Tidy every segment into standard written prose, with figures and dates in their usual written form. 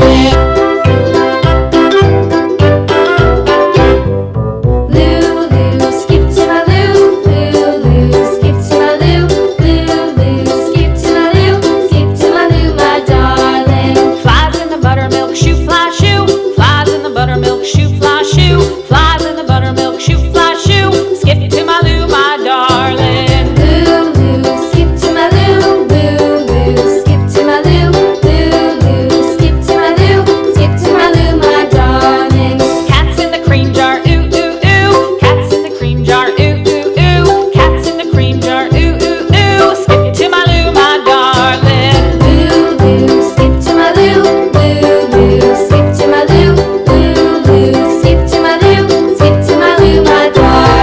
darling. Lulu, skip to my Lou. Lulu, skip to my Lou. Lulu, skip to my Lou. Skip to my Lou, my darling. Flies in the buttermilk shoe, fly shoe. Flies in the buttermilk shoe, fly shoe. Flies in the buttermilk shoe, fly shoe. Skip to my Lou, my darling. Lulu, skip to my Lou. Lulu, skip to my Lou. Lulu, skip to my Lou. Skip to my Lou, my darling. Cats in the cream jar, ooh ooh ooh. Cats in the cream jar, ooh ooh ooh. Cats in the cream jar, ooh ooh ooh. Skip to my Lou, my darling. Lulu, skip to my Lou. Lulu, skip to my Lou. Lulu, skip to my Lou. Skip to my Lou, my darling.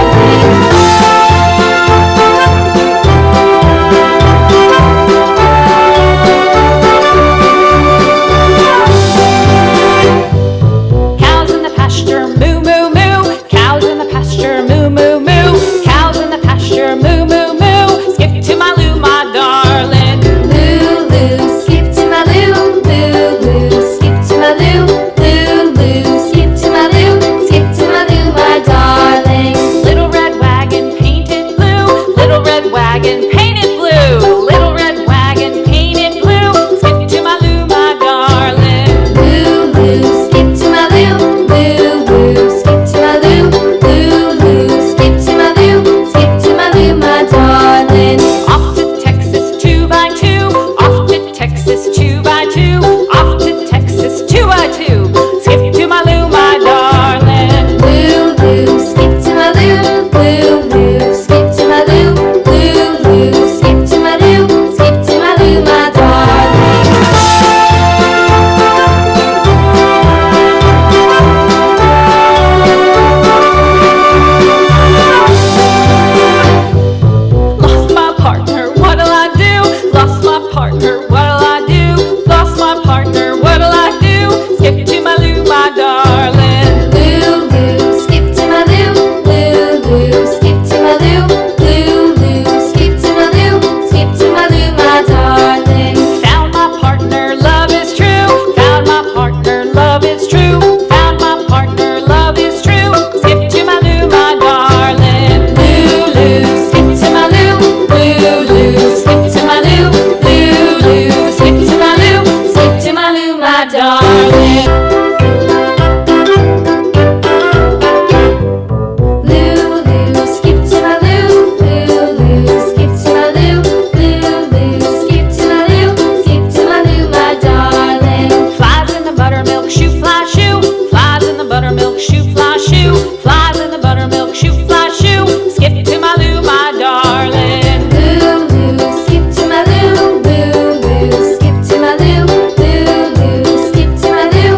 Cows in the pasture, moo moo moo. Cows in the pasture, moo moo moo. Cows in the pasture, moo moo moo. Skip to my Lou, my darling. Lulu, skip to my Lou. Lulu, skip to my Lou. Lulu, skip to my Lou. Skip to my Lou, my darling. Little red wagon painted blue. Little red wagon painted blue. Little red wagon painted blue. Skip to my Lou, my darling. Lulu, skip to my Lou. Lulu, skip to my Lou. Lulu, skip to my Lou. Skip to my Lou, my darling. Off to Texas 2x2. Off to Texas 2x2. Off to Texas 2x2. Skip to my Lou, my darling. Lulu, skip to my Lou. Lulu, skip to my Lou. Lulu, skip to my Lou. Skip to my Lou, my darling. Lost my partner, what'll I do? Lost my partner, what'll I do? Lost my partner, what'll I do? Skip to my Lou, my darling. Lulu, skip to my Lou. Lulu, skip to my Lou. Lulu, skip to my Lou. Skip to my Lou, my darling. Found my partner, love is true. Found my partner, love is true. Found my partner, love is true. Skip to my Lou, my darling. Lulu, skip to my Lou. Lulu, skip to my Lou. Lulu, skip to my Lou. Skip to my Lou, my darling. Lulu, skip to my Lou. Lulu, skip to my Lou. Lulu, skip to my Lou. Skip to my Lou, my darling. Flies in the buttermilk shoe, fly shoe. Flies in the buttermilk shoe, fly shoe. Flies in the buttermilk shoe, fly shoe. Skip to my Lou, my darling. Lulu, skip to my Lou. Lulu, skip to my Lou. Lulu, skip to my Lou.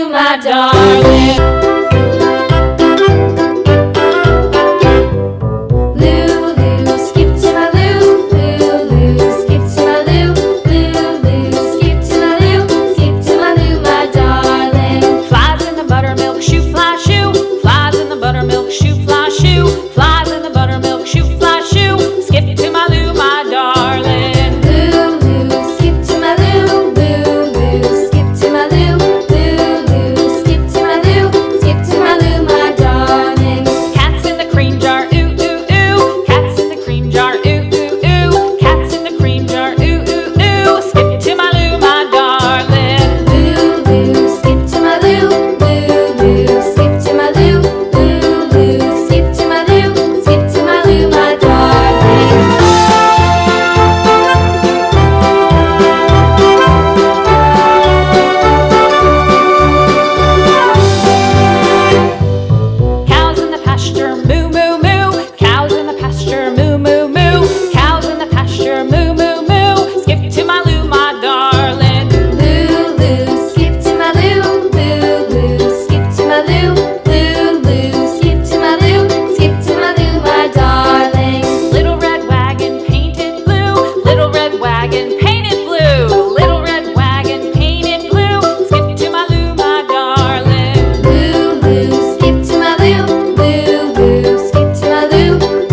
my darling.